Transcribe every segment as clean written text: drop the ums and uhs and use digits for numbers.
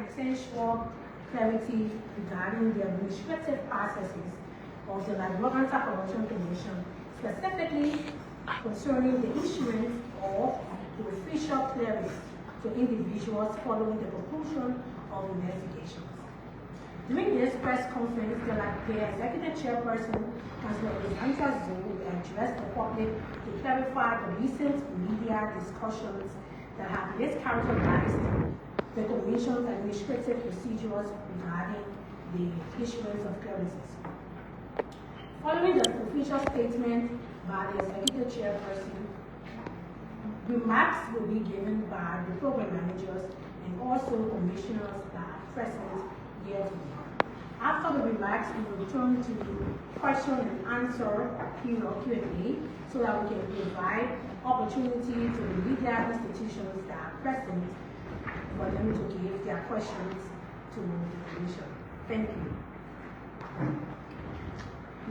provide essential clarity regarding the administrative processes of the Liberian Anti-Corruption Commission, specifically concerning the issuance of the official clearance to individuals following the conclusion of investigations. During this press conference, the executive chairperson, Councillor JZyNo, will address the public to clarify the recent media discussions that have mischaracterized the Commission's administrative procedures regarding the issuance of clearances. Following the official statement by the executive chairperson, remarks will be given by the program managers and also commissioners that are present here today. After the remarks, we will return to question and answer Q&A so that we can provide opportunity to the media institutions that are present for them to give their questions to the Commission. Thank you.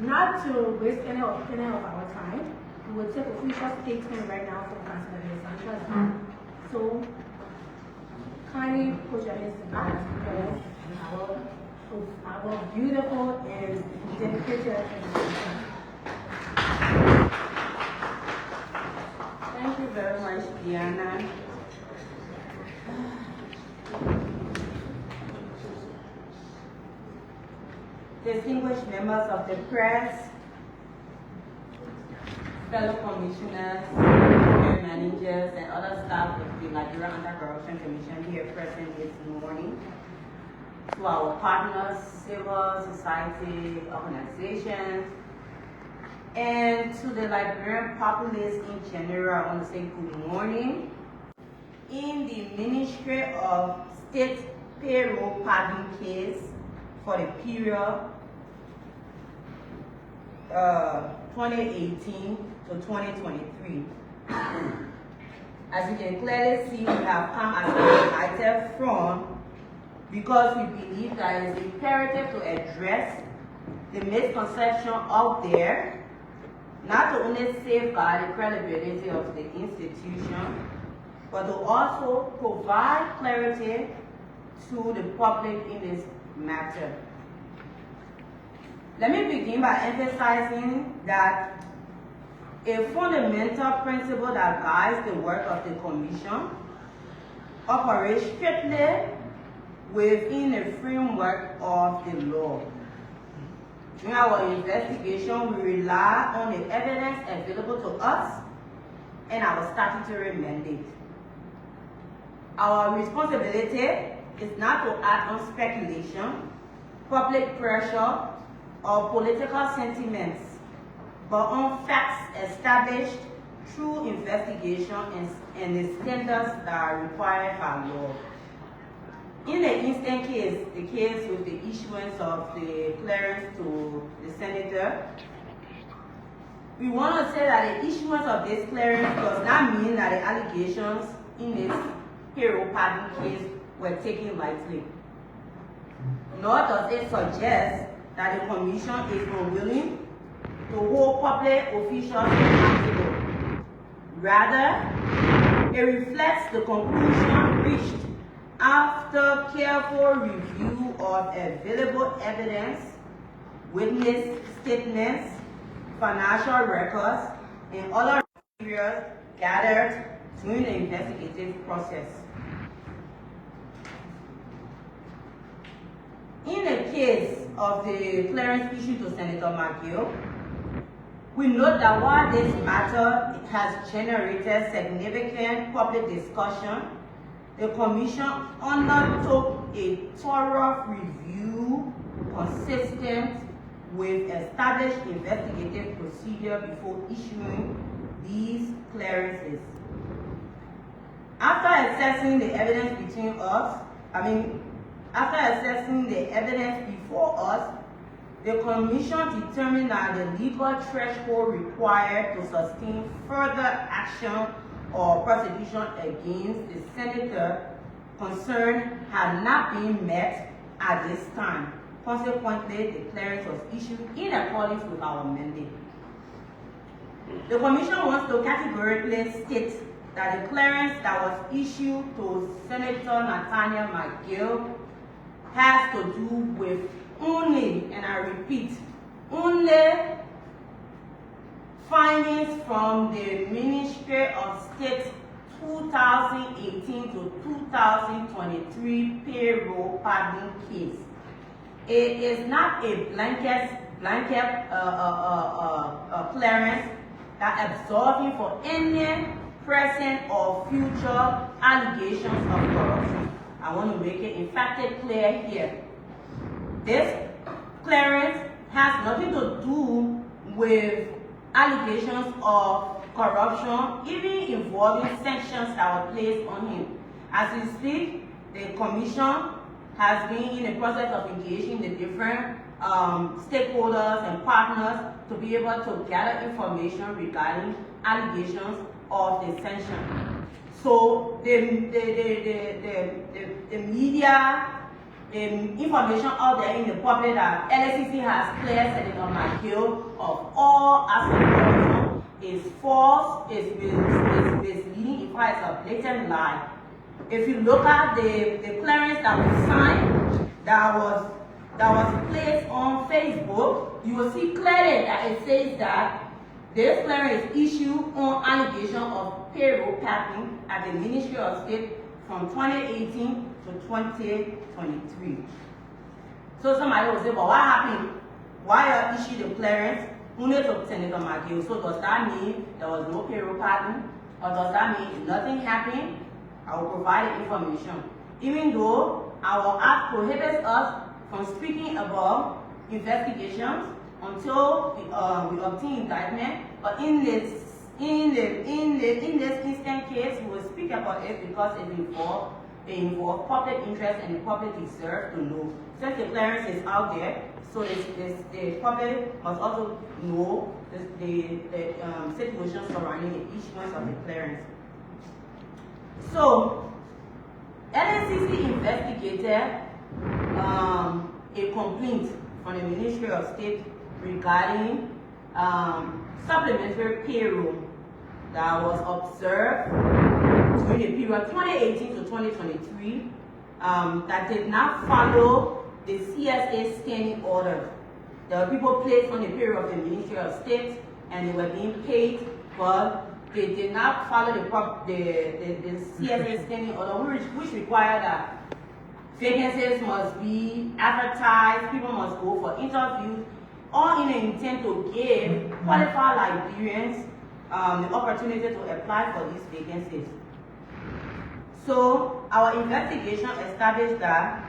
Not to waste any of our time, we will take official statement right now from Councillor JZyNo. So, kindly put your hands together for our beautiful and dedicated education. Thank you very much, Diana. Distinguished members of the press, fellow commissioners, program managers, and other staff of the Liberian Anti-Corruption Commission here present this morning, to our partners, civil society organizations, and to the Liberian populace in general, I want to say good morning. In the Ministry of State payroll pardon case for the period 2018 to 2023. As you can clearly see, we have come as a united front because we believe that it is imperative to address the misconception out there, not to only safeguard the credibility of the institution, but to also provide clarity to the public in this matter. Let me begin by emphasizing that a fundamental principle that guides the work of the Commission operates strictly within the framework of the law. During our investigation, we rely on the evidence available to us and our statutory mandate. Our responsibility is not to act on speculation, public pressure, or political sentiments, but on facts established through investigation and the standards that are required by law. In the instant case, the case with the issuance of the clearance to the senator, we want to say that the issuance of this clearance does not mean that the allegations in this payroll pardon case were taken lightly. Nor does it suggest that the Commission is unwilling to hold public officials accountable. Rather, it reflects the conclusion reached after careful review of available evidence, witness statements, financial records, and other materials gathered during the investigative process. In the case of the clearance issued to Senator McGill, we note that while this matter has generated significant public discussion, the Commission undertook a thorough review consistent with established investigative procedure before issuing these clearances. After assessing the evidence before us, the Commission determined that the legal threshold required to sustain further action or prosecution against the senator concerned had not been met at this time. Consequently, the clearance was issued in accordance with our mandate. The Commission wants to categorically state that the clearance that was issued to Senator Nathaniel McGill has to do with only, and I repeat, only findings from the Ministry of State 2018 to 2023 payroll pardon case. It is not a blanket clearance that absolves for any present or future allegations of corruption. I want to make it emphatically clear here. This clearance has nothing to do with allegations of corruption, even involving sanctions that were placed on him. As we speak, the commission has been in the process of engaging the different stakeholders and partners to be able to gather information regarding allegations of the sanction. So the media, information out there in the public that LACC has cleared Senator McGill of all aspects of corruption is false, is misleading, in fact it's a blatant lie. If you look at the clearance that was signed, that was placed on Facebook, you will see clearly that it says that this clearance is issued on allegation of payroll packing at the Ministry of State from 2018 to 2023. So somebody will say, but what happened? Why you issued the clearance only to Senator McGill? So does that mean there was no payroll packing? Or does that mean nothing happened? I will provide the information. Even though our act prohibits us from speaking about investigations until we obtain indictment, but in this instant case, we will speak about it because it involves public interest and the public deserves to know. Since the clearance is out there, so the public must also know the situation surrounding the issuance of the clearance. So, LACC investigated a complaint from the Ministry of State regarding supplementary payroll that was observed during the period 2018 to 2023 that did not follow the CSA standing order. There were people placed on the payroll of the Ministry of State and they were being paid, but they did not follow the CSA standing order, which required that vacancies must be advertised, people must go for interviews, all in an intent to give qualified Liberians the opportunity to apply for these vacancies. So our investigation established that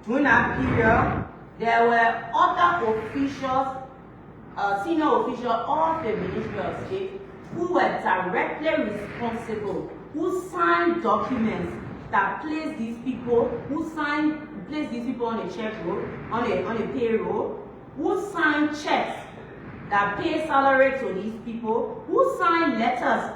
during that period, there were other officials, senior officials of the Ministry of State who were directly responsible, who signed documents that placed these people, on the check roll, on the payroll, who signed checks that pay salary to these people, who signed letters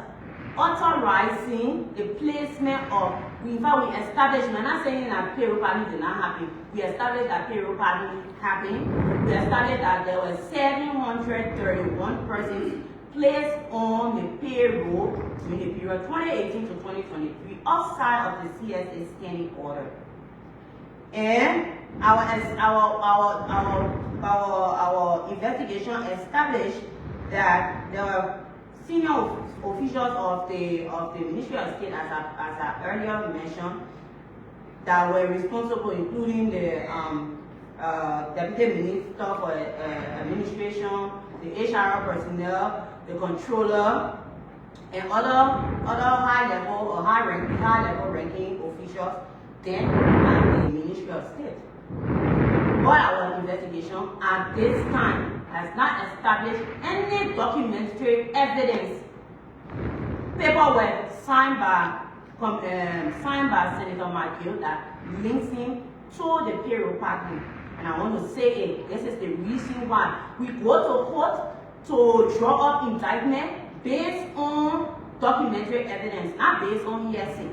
authorizing the placement of, in fact we established, we're not saying that payroll pardon did not happen, we established that payroll pardon happened, we established that there were 731 persons placed on the payroll during the period 2018 to 2023 outside of the CSA standing order. And our investigation established that there were senior officials of the Ministry of State, as I earlier mentioned, that were responsible, including the Deputy Minister for Administration, the HR personnel, the controller, and other high-level or high-level ranking officials then at the Ministry of State. But our investigation at this time has not established any documentary evidence. Paperwork signed by Senator McGill that links him to the payroll party. And I want to say it, this is the reason why we go to court to draw up indictment based on documentary evidence, not based on hearsay.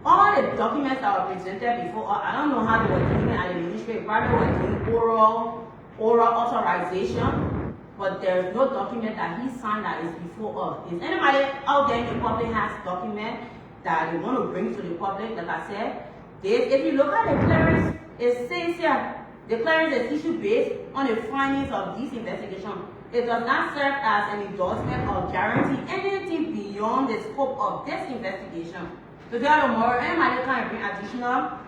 All the documents that were presented before, I don't know how they were doing it at the ministry, probably were doing oral authorization. but there is no document that he signed that is before us. If anybody out there in the public has document that they want to bring to the public, like I said, if you look at the clearance, it says here, the clearance is issued based on the findings of this investigation. It does not serve as an endorsement or guarantee anything beyond the scope of this investigation. So there tomorrow, anybody can bring additional,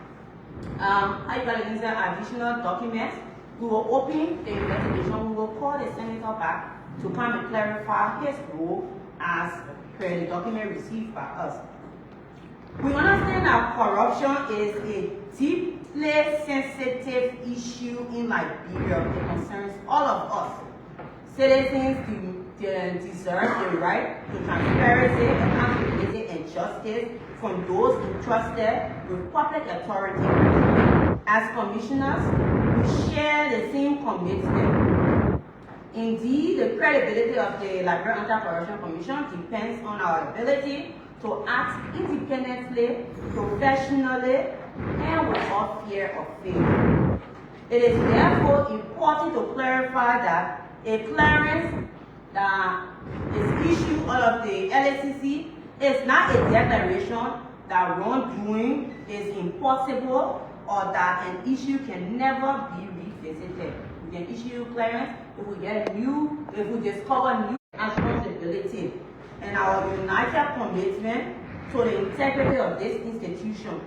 additional documents. We will open the investigation. We will call the senator back to come and clarify his role as per the document received by us. We understand that corruption is a deeply sensitive issue in Liberia. It concerns all of us. Citizens deserve the right to transparency, accountability, and justice from those entrusted with public authority. As commissioners, we share the same commitment. Indeed, the credibility of the Liberian Anti-Corruption Commission depends on our ability to act independently, professionally, and without fear of failure. It is therefore important to clarify that a clearance that is issued out of the LACC is not a declaration that wrongdoing is impossible or that an issue can never be revisited. We can issue clearance if we discover new responsibility and our united commitment to the integrity of this institution.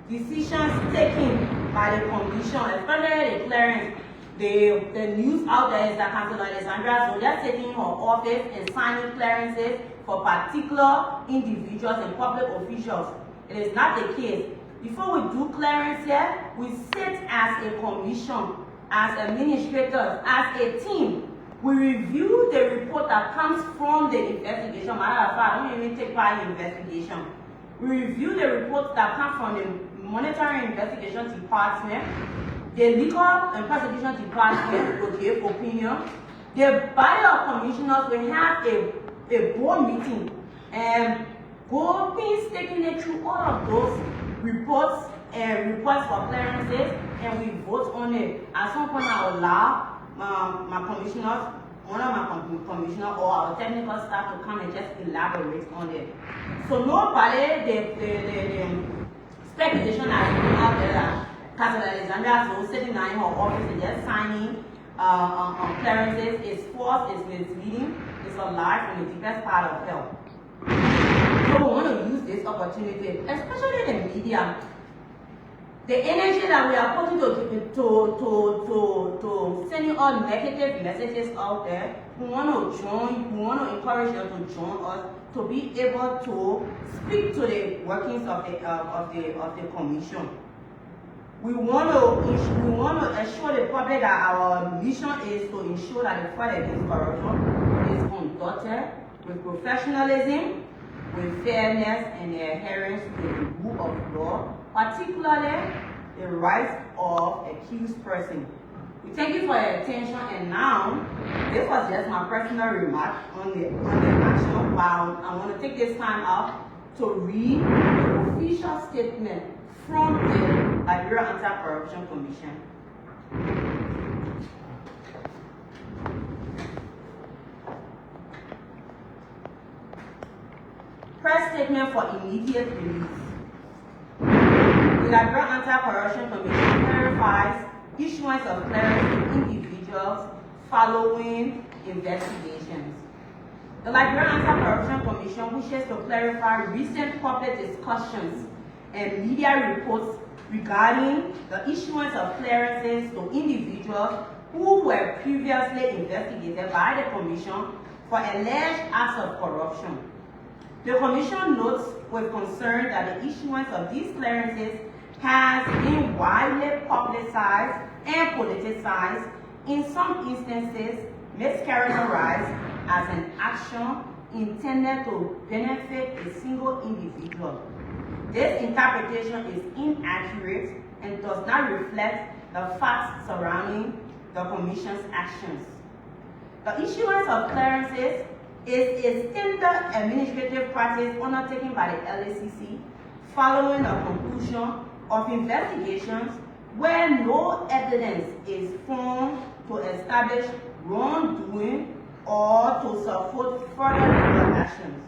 Decisions taken by the commission, especially the clearance, the news out there is that Councillor Alexandra so they're taking her office and signing clearances for particular individuals and public officials. It is not the case. Before we do clearance here, we sit as a commission, as administrators, as a team. We review the report that comes from the investigation. Matter of fact, I don't even take part in the investigation. We review the reports that come from the Monitoring Investigation Department. The Legal and Prosecution Department will give opinion. The body of commissioners will have a board meeting and go painstakingly through all of those reports and requests for clearances, and we vote on it. At some point, I will allow my commissioners, one of my commissioners or our technical staff to come and just elaborate on it. So nobody, the speculation has been out there that Councillor Alexandra so sitting down in her office and just signing clearances is false, is misleading, is a lie from the deepest part of hell. So we want to use this opportunity, especially the media. The energy that we are putting to sending all negative messages out there, we want to join, we want to encourage you to join us to be able to speak to the workings of the commission. We want to assure the public that our mission is to ensure that the fight against corruption is conducted with professionalism, with fairness, and the adherence to the rule of law, particularly the rights of accused person. We thank you for your attention, and now this was just my personal remark on the action. Wow, I want to take this time out to read the official statement from the Liberian Anti-Corruption Commission. Press statement for immediate release. The Liberian Anti-Corruption Commission clarifies issuance of clearance to individuals following investigations. The Liberian Anti-Corruption Commission wishes to clarify recent public discussions and media reports regarding the issuance of clearances to individuals who were previously investigated by the Commission for alleged acts of corruption. The Commission notes with concern that the issuance of these clearances has been widely publicized and politicized, in some instances mischaracterized as an action intended to benefit a single individual. This interpretation is inaccurate and does not reflect the facts surrounding the Commission's actions. The issuance of clearances is a standard administrative practice undertaken by the LACC following the conclusion of investigations where no evidence is found to establish wrongdoing or to support further legal actions.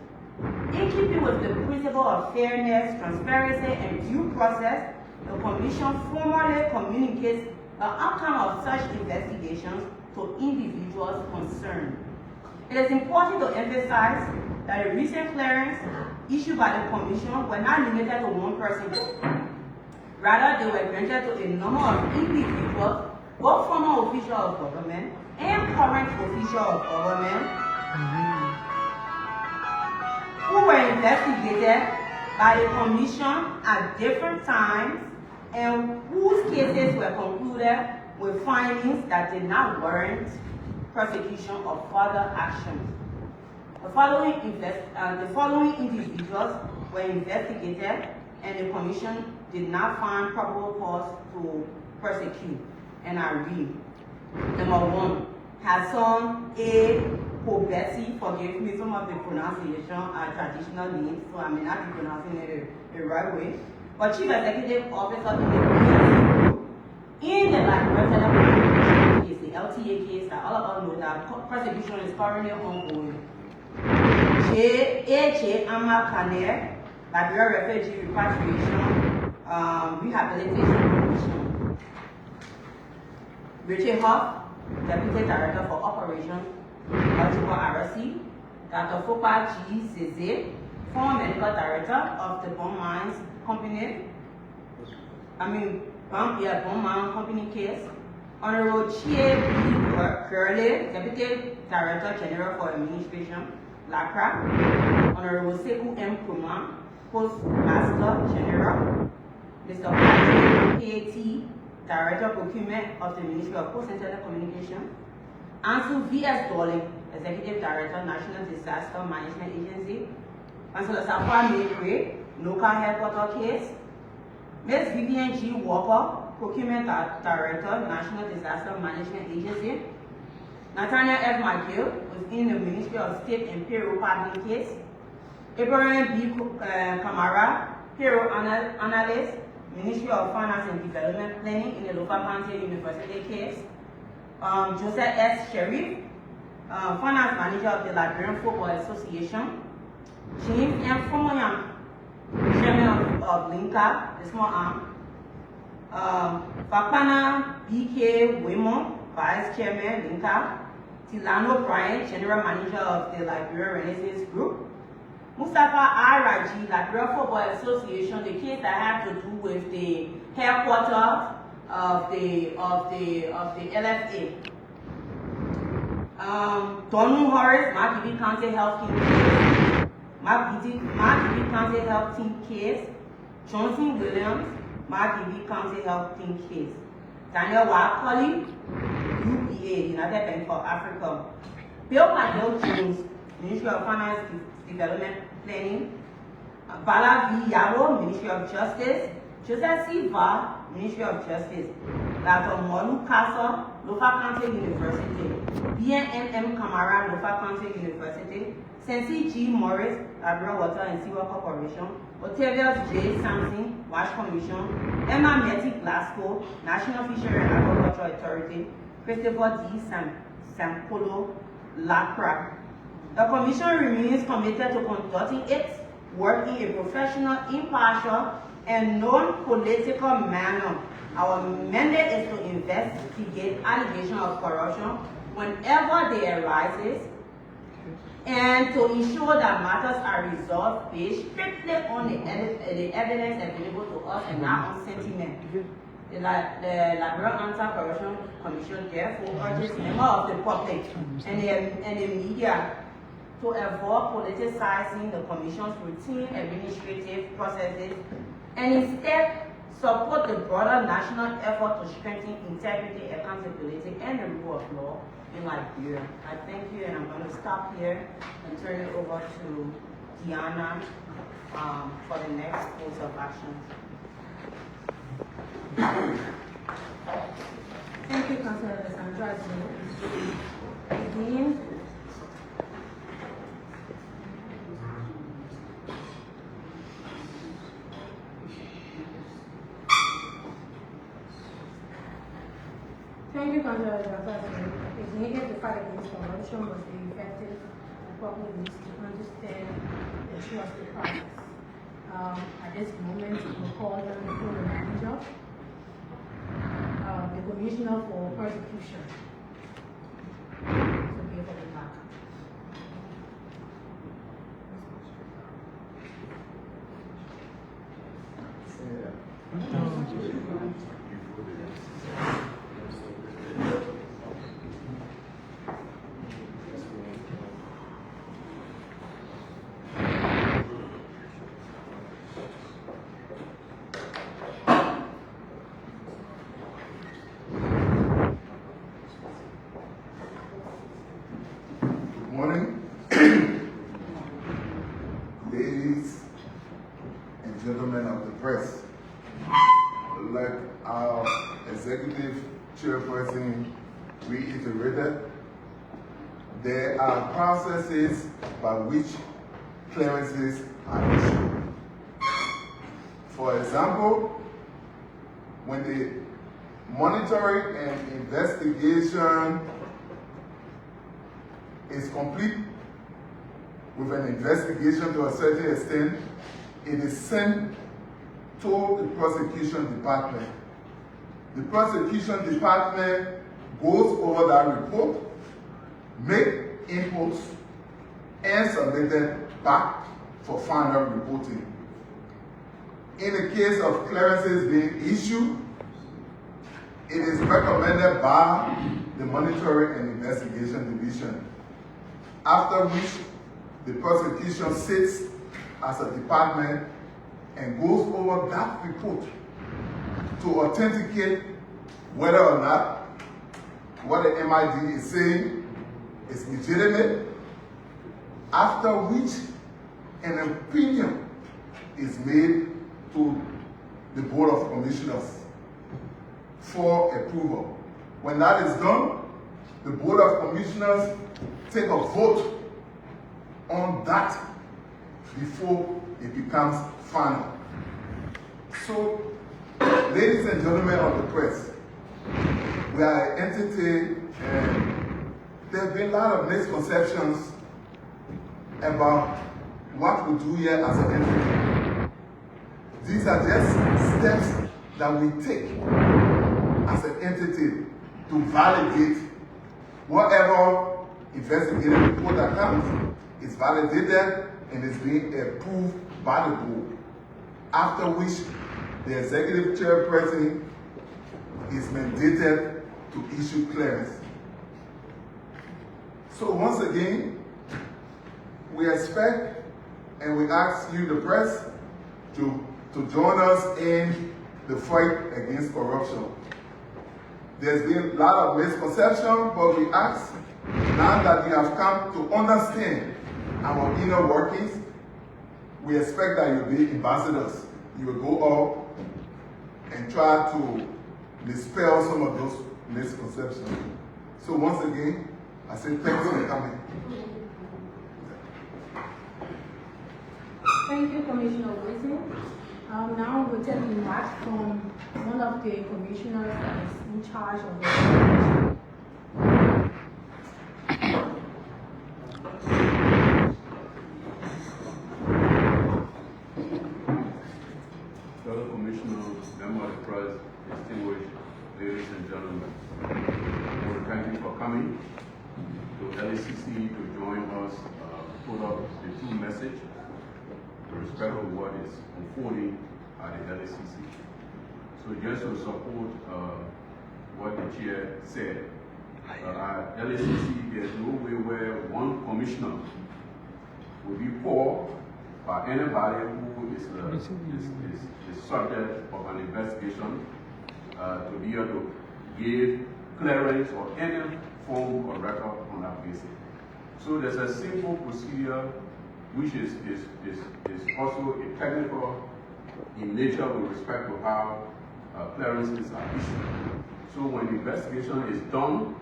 In keeping with the principle of fairness, transparency, and due process, the Commission formally communicates the outcome of such investigations to individuals concerned. It is important to emphasize that the recent clearance issued by the Commission were not limited to one person. Rather, they were granted to a number of individuals, both former officials of government and current officials of government, who were investigated by the Commission at different times and whose cases were concluded with findings that did not warrant prosecution or further actions. The following individuals were investigated and the Commission did not find probable cause to prosecute, and I read. Number 1, Hassan A. Pobesi, forgive me, some of the pronunciation are traditional names, so I may not be pronouncing it the right way, but Chief Executive Officer in the PSC Group, in the Liberian case, the LTA case that all of us know that prosecution is currently ongoing. J. Amakane, Liberia Refugee Repatriation, Rehabilitation Commission. Richard Huff, Deputy Director for Operations, Multiple RC, Dr. Fopa JZyNo, former Medical Director of the Bomb Mines Company, Bomb Mine Company case, Honorable Chie B. Curley, Deputy Director General for Administration, LACC, Honorable Sekou M. Kuma, Postmaster General, Mr. Patrick K.T., Director Procurement of the Ministry of Post and Telecommunications, Ansel V.S. Dolling, Executive Director, National Disaster Management Agency, Councilor Safwa Mekwe, Local Headquarter Case, Ms. Vivian G. Walker, Procurement Director, National Disaster Management Agency, Nathaniel F. McGill, within the Ministry of State and Payroll Pardoning Case, Abraham B. Kamara, Payroll Analyst, Ministry of Finance and Development Planning in the Local County University case, Joseph S. Sheriff, Finance Manager of the Liberian Football Association, James M. Fomoyam, Chairman of Linka, the small arm, Fakpana B.K. Wemo, Vice Chairman, Linka, Tilano Bryant, General Manager of the Liberian Renaissance Group, Mustafa Araji, Liberia Football Association, the case that had to do with the headquarters of the LFA. Donu Horace, Mark County Health Team case. Mark County Health Team case. Johnson Williams, Mark County Health Team case. Daniel Wakoli, UPA, United Bank for Africa. Bill McGill Jones, Ministry of Finance Development Planning, Bala V. Yabo, Ministry of Justice, Joseph C. Va, Ministry of Justice, Dr. Molu Kasa, Lofa County University, BNM Kamara, Lofa County University, Sensi G. Morris, Liberia Water and Sewer Corporation, Otavius J. Sampson, Wash Commission, Emma Meti Glasgow, National Fishery and Agricultural Authority, Christopher D. Sampolo, LACC. The Commission remains committed to conducting its work in a professional, impartial, and non-political manner. Our mandate is to investigate allegations of corruption whenever they arise, and to ensure that matters are resolved based strictly on the evidence available to us and not on sentiment. The Liberian Anti-Corruption Commission therefore urges members of the public and the media to avoid politicizing the Commission's routine administrative processes and instead support the broader national effort to strengthen integrity, accountability, and the rule of law in Liberia. I thank you, and I'm going to stop here and turn it over to Diana for the next course of action. Thank you, Councilor Alessandra. Again, thank you, Councilor Alessandra. If the fight against corruption must be effective, the public needs to understand and trust the process. At this moment, we'll call on the program manager, the commissioner for prosecution, to give a remark. Ladies and gentlemen of the press, like our executive chairperson reiterated, there are processes by which clearances are issued. For example, when the monitoring and investigation is complete, with an investigation to a certain extent, it is sent to the prosecution department. The prosecution department goes over that report, make inputs, and submit it back for final reporting. In the case of clearances being issued, it is recommended by the Monitoring and Investigation Division, after which the prosecution sits as a department and goes over that report to authenticate whether or not what the MID is saying is legitimate, after which an opinion is made to the Board of Commissioners for approval. When that is done, the Board of Commissioners take a vote on that before it becomes final. So, ladies and gentlemen of the press, we are an entity, and there have been a lot of misconceptions about what we do here as an entity. These are just steps that we take as an entity to validate whatever investigative report that comes is validated and is being approved by the board, after which the executive chairperson is mandated to issue clearance. So once again, we expect and we ask you, the press, to join us in the fight against corruption. There's been a lot of misconception, but we ask, now that we have come to understand our inner workings, we expect that you'll be ambassadors. You will go out and try to dispel some of those misconceptions. So once again, I say thanks for coming. Thank you, Commissioner Wilson. Now we'll take remarks from one of the commissioners that is in charge of the investigation. Fellow commissioners, members of the press, distinguished ladies and gentlemen, I want to thank you for coming to LACC to join us, put up the true message with respect to what is unfolding at the LACC. So just to support what the chair said, at LACC there's no way where one commissioner will be poor by anybody who is subject of an investigation to be able to give clearance or any form of record on that basis. So there's a simple procedure which is also a technical in nature with respect to how clearances are issued. So when the investigation is done,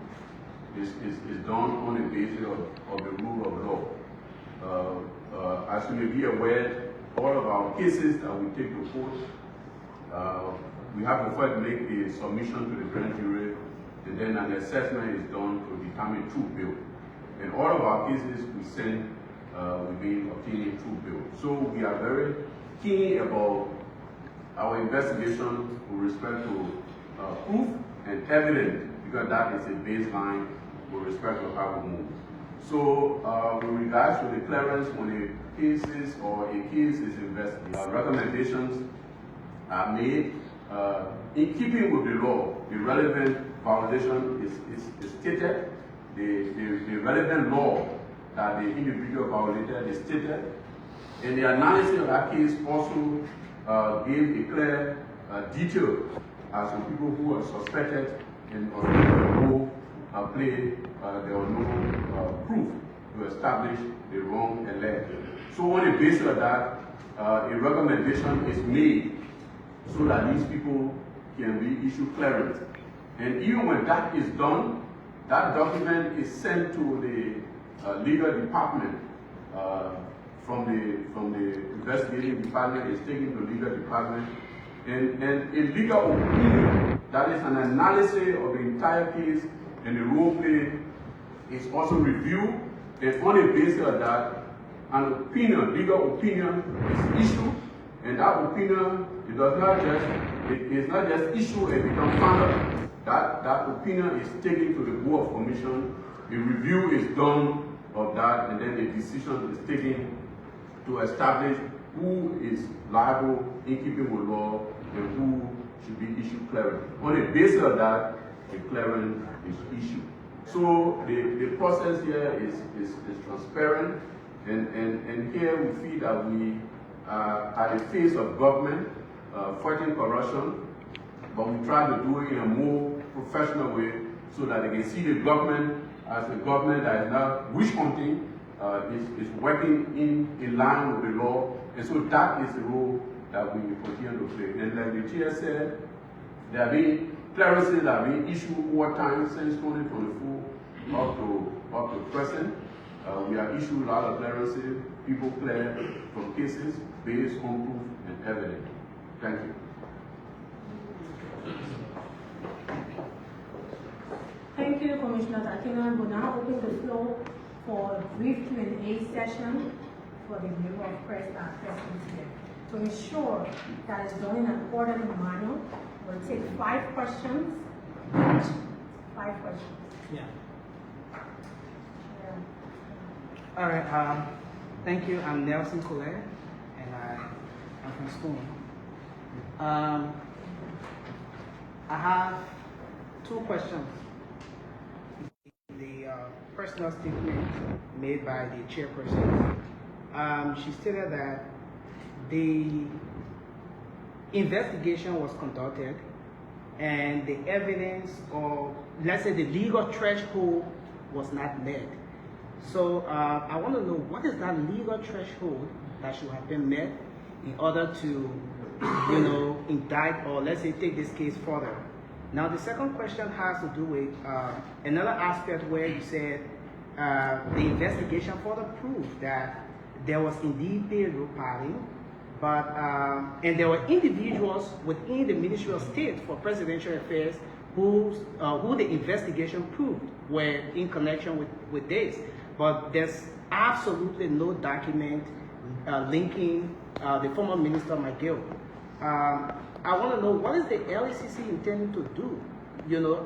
is done on the basis of the rule of law. As you may be aware, all of our cases that we take to court, we have to first make a submission to the grand jury and then an assessment is done to determine true bill. In all of our cases, we send, we've been obtaining true bill. So we are very keen about our investigation with respect to proof and evidence, because that is a baseline with respect to how we move. So with regards to the clearance when a case is investigated, recommendations are made in keeping with the law. The relevant violation is stated. The relevant law that the individual violated is stated. And the analysis of that case also gave a clear detail as to people who are suspected and who there was no proof to establish the wrong elect. So on the basis of that, a recommendation is made so that these people can be issued clearance. And even when that is done, that document is sent to the legal department. From the investigating department is taken to the legal department. And a legal opinion, that is an analysis of the entire case and the role play, is also reviewed. And on the basis of that, an opinion, legal opinion is issued. And that opinion, it is not just issued and become final. That opinion is taken to the Board of Commission. A review is done of that, and then a decision is taken to establish who is liable in keeping with law and who should be issued clearance. On the basis of that, the clearance is issued. So the process here is transparent, and here we feel that we are at the face of government fighting corruption, but we try to do it in a more professional way so that they can see the government as a government that is not witch hunting, is working in line with the law, and so that is the role that we will continue to play. And like the chair said, there have been clearances that have been issued over time since 2024 up to present. We have issued a lot of clearances, people clear from cases based on proof and evidence. Thank you. Thank you, Commissioner Akina. We'll now open the floor for a brief Q&A session for the member of press that are present here. To ensure that it's done in an orderly manner, we'll take 5 questions each. 5 questions. Yeah. All right. Thank you. I'm Nelson Colette, and I'm from school. I have 2 questions. The personal statement made by the chairperson. She stated that the investigation was conducted and the evidence, or let's say the legal threshold, was not met. So I want to know, what is that legal threshold that should have been met in order to, indict, or let's say take this case further? Now the second question has to do with another aspect where you said the investigation further proved that there was indeed payroll padding, but and there were individuals within the Ministry of State for Presidential Affairs who the investigation proved were in connection with this. But there's absolutely no document linking the former Minister McGill. I want to know, what is the LACC intending to do,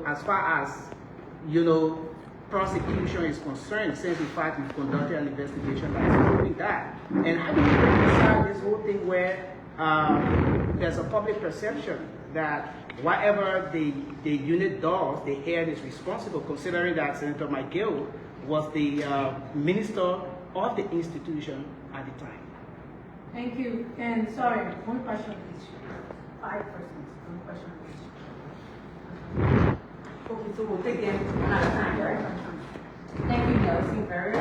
as far as, prosecution is concerned, since in fact we've conducted an investigation that is proving that. And how do you reconcile this whole thing where there's a public perception that whatever the unit does, the head is responsible, considering that Senator McGill was the minister of the institution at the time? Thank you. And sorry, 1 question each. 5 persons, 1 question each. Okay, so we'll take them one at a time, right? Thank you, Nelson. Very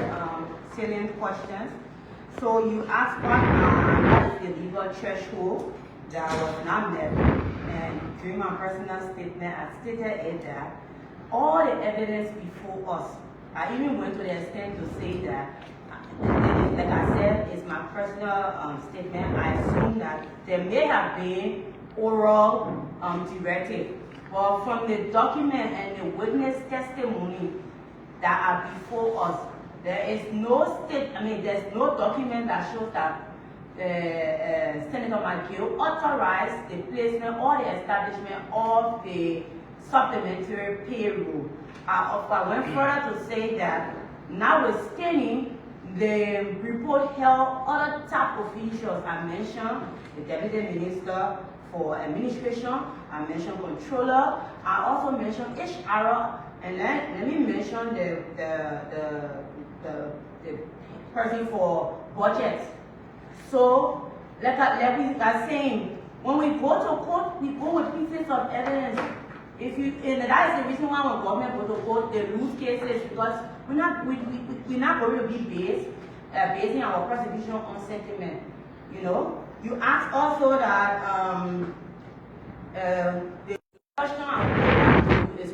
salient questions. So you asked what is the legal threshold that was not met, and during my personal statement, I stated it that all the evidence before us, I even went to the extent to say that, like I said, it's my personal statement. I assume that there may have been oral directive But from the document and the witness testimony that are before us, there's no document that shows that Senator McGill authorized the placement or the establishment of the supplementary payroll. I went further to say that notwithstanding the report held other top officials, I mentioned the Deputy Minister for Administration, I mentioned Controller, I also mentioned HR, and let me mention the person for budget. So, like we are saying, when we go to court, we go with pieces of evidence. And that is the reason why when government go to court, they lose cases, because we're not going to be basing our prosecution on sentiment. You know, you asked also that the question is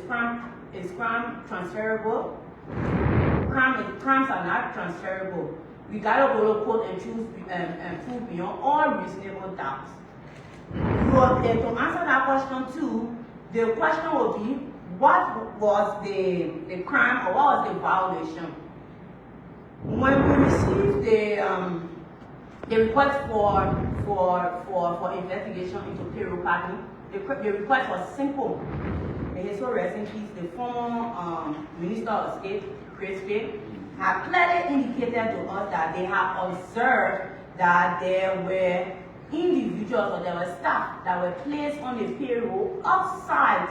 crime transferable? Crimes are not transferable. We gotta go to court and choose and prove beyond all reasonable doubts. But to answer that question too, the question will be, what was the crime or what was the violation? When we received the request for investigation into payroll packing, the request was simple. May his soul rest in peace. The former Minister of State, Chris Fick, had clearly indicated to us that they have observed that there were individuals or there were staff that were placed on the payroll outside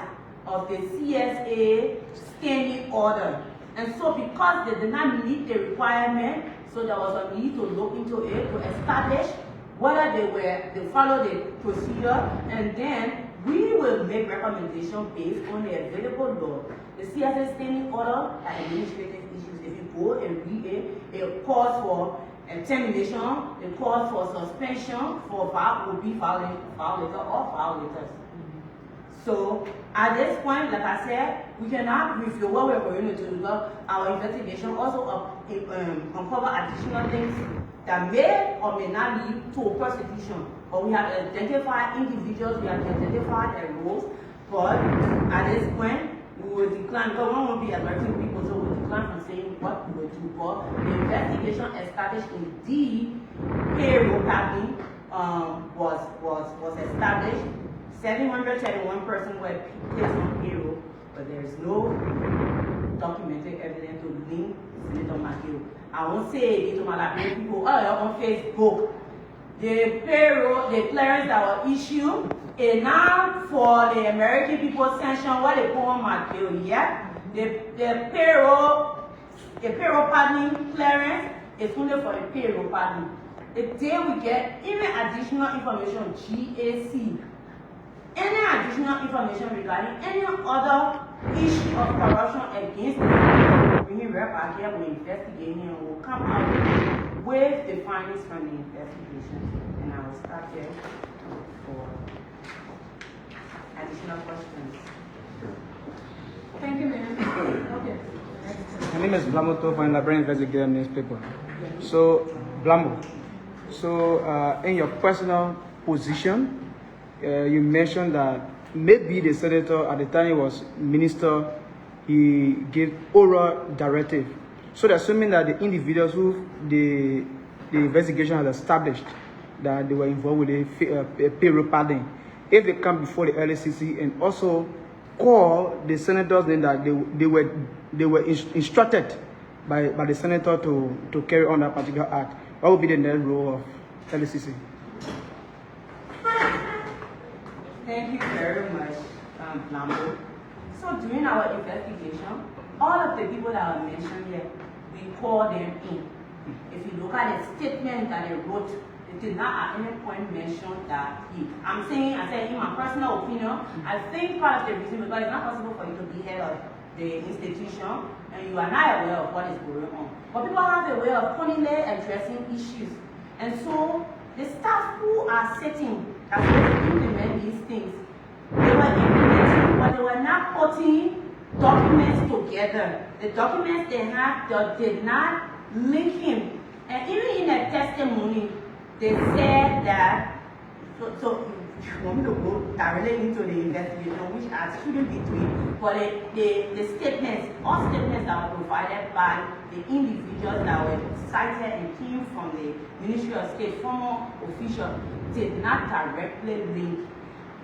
of the CSA standing order. And so because they did not meet the requirement, so there was a need to look into it to establish whether they followed the procedure, and then we will make recommendations based on the available law. The CSA standing order are administrative issues. If you go and read it calls for termination, it calls for suspension for would-be violator or violators. So at this point, like I said, we cannot review what we're going to do. Our investigation also uncover additional things that may or may not lead to prosecution. But we have identified individuals, we have identified their roles, but at this point, we will decline, because we won't be alerting people, so we'll decline from saying what we will do. But the investigation established indeed payroll packing was established. 731 persons were placed on payroll, but there is no documented evidence to link Senator McGill. I won't say it to my Liberian people, on Facebook. The payroll, the clearance that was issued, is now for the American people sanction what they call McGill, yeah? The payroll pardoning clearance is only for the payroll pardoning. The day we get even additional information, GAC, any additional information regarding any other issue of corruption against the bringing rep back here, we're investigating and we'll come out with the findings from the investigation. And I will start there for additional questions. Thank you, ma'am. Okay. My name is Blamoto from Liberian Investigator newspaper. So, Blamo, in your personal position, you mentioned that maybe the senator at the time he was minister, he gave oral directive. So assuming that the individuals who the investigation has established that they were involved with a payroll padding, if they come before the LACC and also call the senators, then that they were instructed by the senator to carry on that particular act, what would be the next role of LACC? Thank you very much, Lambo. So during our investigation, all of the people that are mentioned here, we called them in. If you look at the statement that they wrote, it did not at any point mention that I said in my personal opinion, I think part of the reason, because it's not possible for you to be head of the institution and you are not aware of what is going on. But people have a way of cunningly addressing issues. And so the staff who are sitting as they implement these things, they were implementing, but they were not putting documents together. The documents they had did not link him. And even in a testimony, they said that, so you want me to go directly into the investigation, which I shouldn't be doing, but the statements, all statements that were provided by the individuals that were cited and came from the Ministry of State, former officials, did not directly link.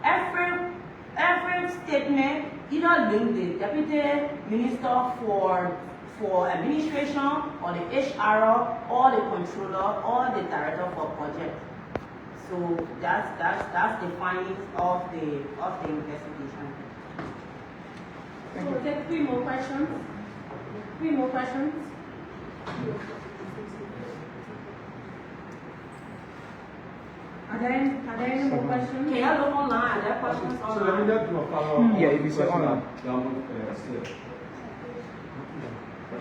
Every statement either link the Deputy Minister for Administration or the HR or the Controller or the Director for Budget. So that's the findings of the investigation. So we'll take 3 more questions. 3 more questions. Are there any more questions? Can you look online? Are there questions So let me online? just do a follow-up. Yeah, if you say online.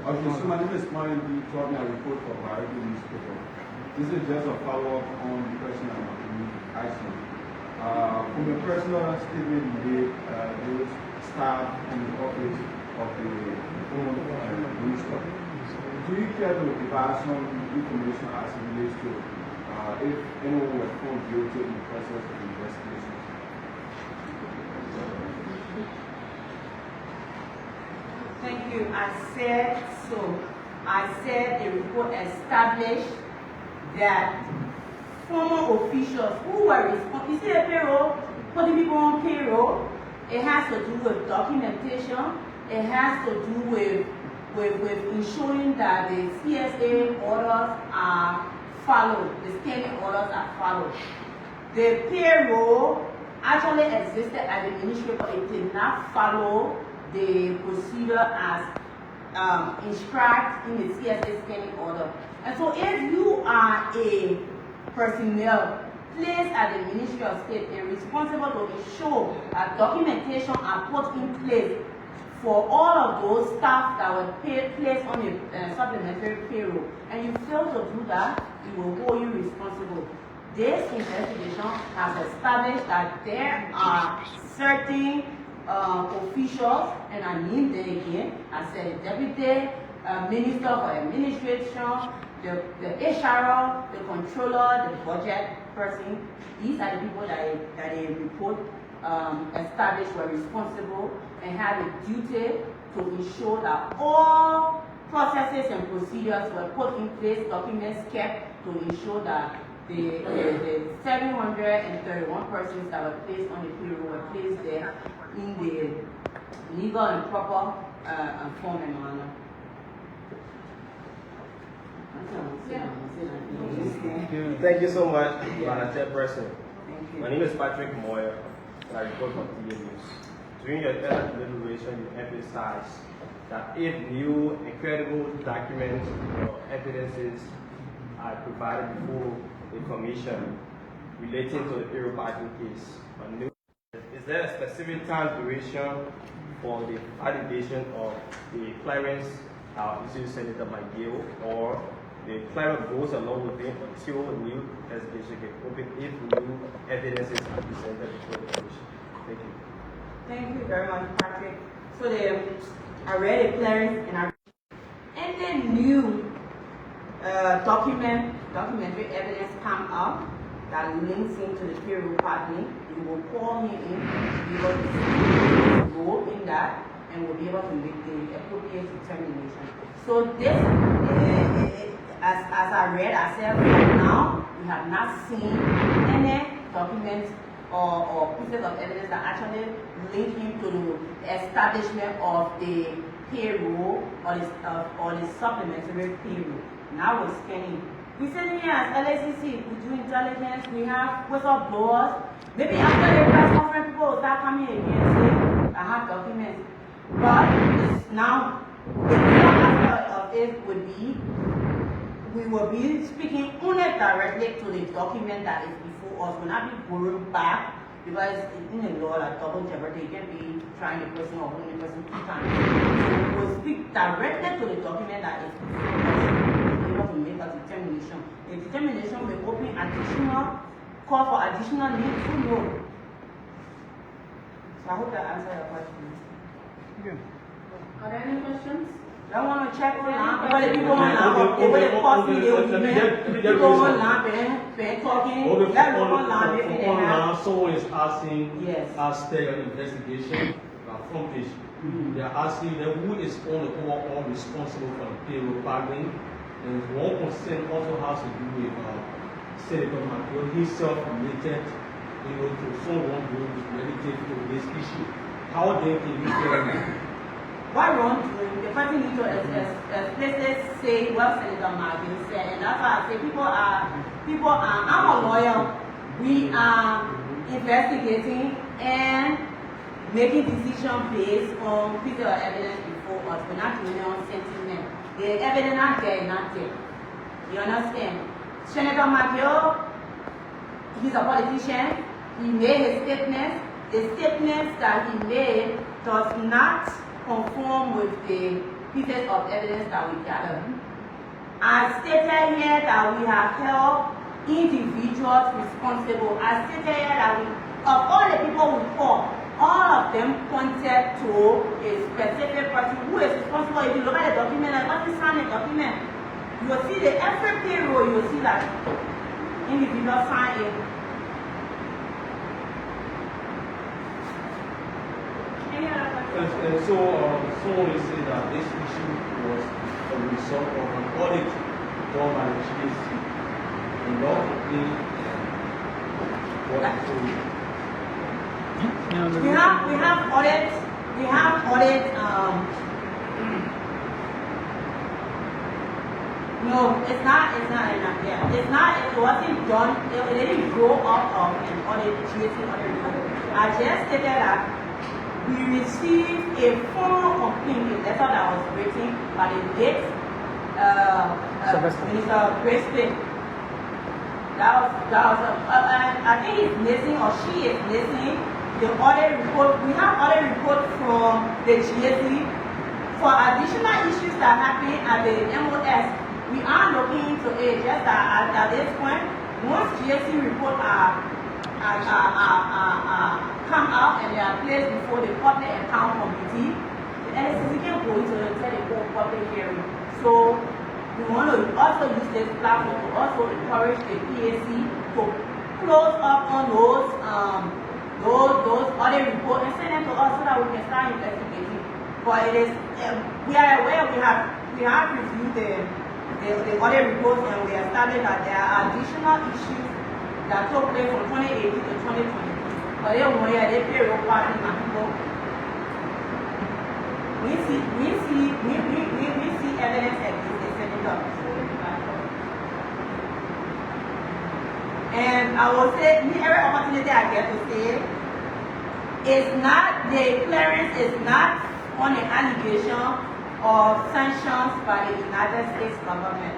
Okay, so my name is Mari, you told me I report for Variety newspaper. This is just a follow-up on the question I'm asking. From the personal statement you gave, those staff in the office of the minister, do you care to provide some information as it relates to if anyone was found guilty in the process of investigation? Thank you. I said the report established that former officials who were responsible, you see the payroll, putting people on payroll, it has to do with documentation, it has to do with ensuring that the CSA orders are followed, the standing orders are followed. The payroll actually existed at the ministry, but it did not follow the procedure as inscribed in the CSA standing order. And so if you are a personnel placed at the Ministry of State and responsible to ensure that documentation are put in place for all of those staff that were placed on a supplementary payroll, and you fail to do that, we will hold you responsible. This investigation has established that there are certain officials, and I name them again. I said Deputy Minister for Administration, the HR, the Controller, the Budget person. These are the people that a report established were responsible and had a duty to ensure that all processes and procedures were put in place, documents kept to ensure that the 731 persons that were placed on the payroll were placed there in the legal and proper form and manner. Thank you so much, Madam Chairperson. Thank you. My name is Patrick Moyer, and I report from DenG News. During your earlier deliberation, you emphasized that if new and credible documents or evidences are provided before the commission relating to the payroll parking case, is there a specific time duration for the validation of the clearance issued Senator McGill, or the clearance goes along with it until new investigation can open if new evidences are presented before the commission? Thank you. Thank you very much, Patrick. So I read the clearance and any new documentary evidence come up that links into the payroll parking, you will call me in to be able to go in that and we'll be able to make the appropriate determination. So this, as I read, I said right now, we have not seen any documents or pieces of evidence that actually link into the establishment of the payroll or the supplementary payroll. Now we're scanning. We sitting here as LACC, we do intelligence, we have whistleblowers. Maybe after the press conference, people will start coming again and say, I have documents. But it's now, the real aspect of it would be, we will be speaking only directly to the document that is before us. We'll not be going back, because in the law, like double jeopardy, you can be trying the person or holding the person 2 times. So we'll speak directly to the document that is before us. To make a determination. The determination will open additional call for additional needs. Who knows? So I hope that answers your question. Yeah. Are there any questions? I want to check online. But the people online, they will cost me, they will be people online, been talking. Let them online, if they have. Someone is asking, Yes. as their investigation front page. They are asking them who is on the overall responsible for the payroll bargaining. And one concern also has to do with Senator McGill. He's self-related, to someone who is related to this issue. How then can you tell them? What wrongdoing? The person needs to explicitly say what Senator McGill said, and that's why I say people are. I'm a lawyer. We are investigating and making decisions based on pieces of evidence before us. We're not doing it on sentiment. The evidence not there, not there. You understand? Senator McGill, he's a politician. He made his statements. The statements that he made does not conform with the pieces of evidence that we gathered. I stated here that we have held individuals responsible. I stated here that of all the people we call, all of them pointed to a specific person who is responsible. If you look at the document, like what is signed the document, you will see the every payroll, you will see that individual sign it. And so someone is saying that this issue was a result of an audit done by the GSC. And not only what We have audit. No, it's not enough. Yeah, it's not. It wasn't done. It didn't grow up of an audit, GSC audit. I just stated that we received a formal complaint, a letter that was written by the late Minister Grace Pitt. I think he's missing, or she is missing, the audit report. We have audit report from the GSC for additional issues that happen at the MOS. We are looking into it. Just at this point, once GSC reports come out and they are placed before the public account committee, the LACC can go into the public hearing. So we want to also use this platform to also encourage the PAC to close up on those audit reports and send them to us so that we can start investigating. But it is we are aware we have reviewed the audit reports, and we established that there are additional issues that took place from 2018 to 2020. But they were they payroll party and people. We see evidence that they send it up. And I will say, every opportunity I get to say, it's not, the clearance is not on an allegation of sanctions by the United States government.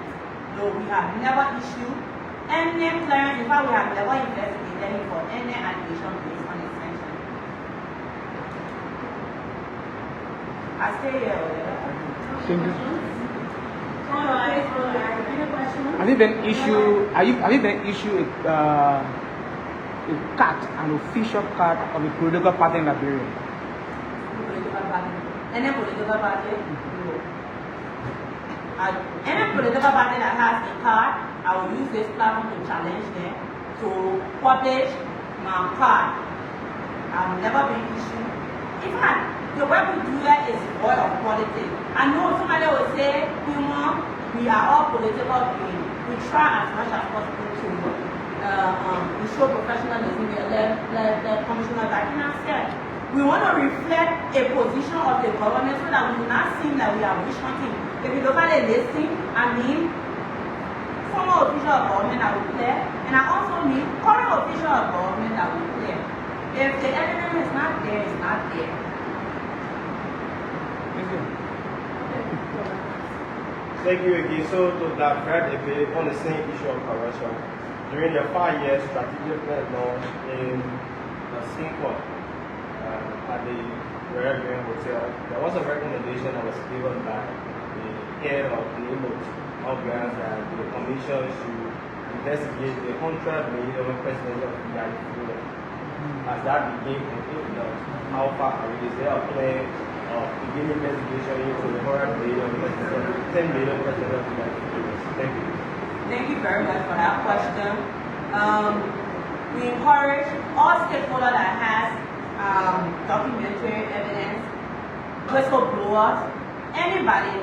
No, we have never issued any clearance. In fact, we have never investigated for any allegation based on a sanction. I stay here. Have you been issued a card, an official card of a political party in Liberia? Any political party? Any political party that has a card, I will use this platform to challenge them to publish my card. I've never been issued. In fact, the way we do that is void of politics. I know somebody will say, we are all political beings. We try as much as possible to show professionalism. The commissioner that I said, we want to reflect a position of the government so that we do not seem that we are witch hunting. If you look at the listing, I mean, former official of government that will clear, and I also mean current official of government that will clear. If the evidence is not there, it's not there. Thank you. Thank you again. So to divert a bit on the same issue of corruption, during the 5-year strategic plan launch in Singapore at the Liberian Hotel, there was a recommendation that was given by the head of the organs that the commission should investigate the contract made over president of the United States. As that became complete, how far are we? Is there a plan begin investigation into the $100 million versus $10 million president investigations? Thank you. Thank you very much for that question. We encourage all stakeholders that has documentary evidence, whistleblowers, anybody,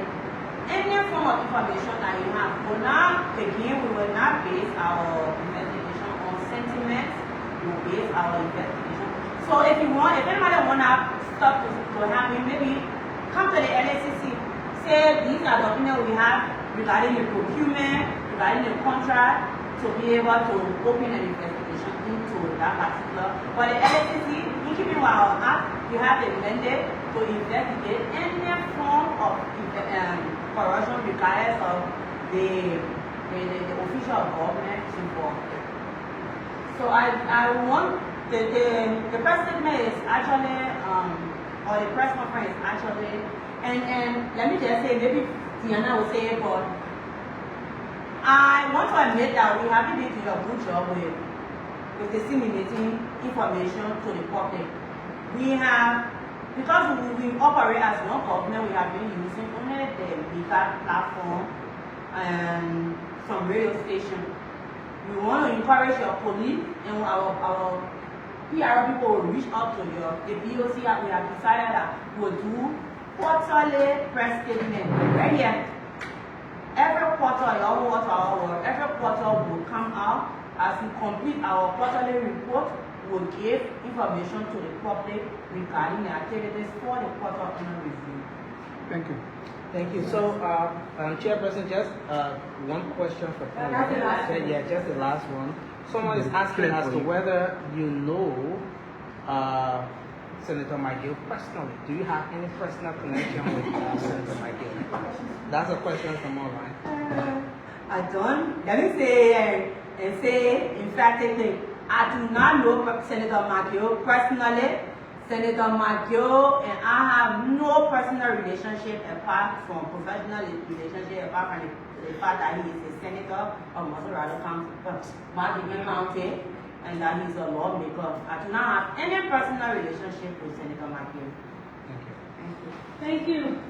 any form of information that you have. We will not base our investigation on sentiments. We will base our investigation. So if anybody wanna stuff to happen, maybe come to the LACC. Say these are documents we have regarding the procurement, regarding the contract, to be able to open an investigation into that particular. But the LACC, in keeping with our act, you have the mandate to investigate any form of corruption regardless of the official government involved. So I want the press statement is actually or the press conference is actually and let me just say, maybe Tiana will say it, but I want to admit that we haven't been doing a good job with disseminating information to the public. We have, because we operate as one government, we have been using only the media platform and some radio station. We want to encourage your police and our PR people will reach out to the BOC. We have decided that we'll do quarterly press statement right here. Every quarter, every quarter will come out. As we complete our quarterly report, we'll give information to the public regarding the activities for the quarter under review. Thank you. Thank you. So, Chairperson, just one question for you. Yeah, just the last one. Someone is asking as to whether you know Senator McGill personally. Do you have any personal connection with Senator McGill? That's a question from online. I don't. Let me say in fact, I do not know Senator McGill personally. Senator McGill and I have no personal relationship apart from professional relationship, apart from the fact that he is a senator of McGill County, and that he's a lawmaker. I do not have any personal relationship with Senator McGill. Thank you. Thank you. Thank you.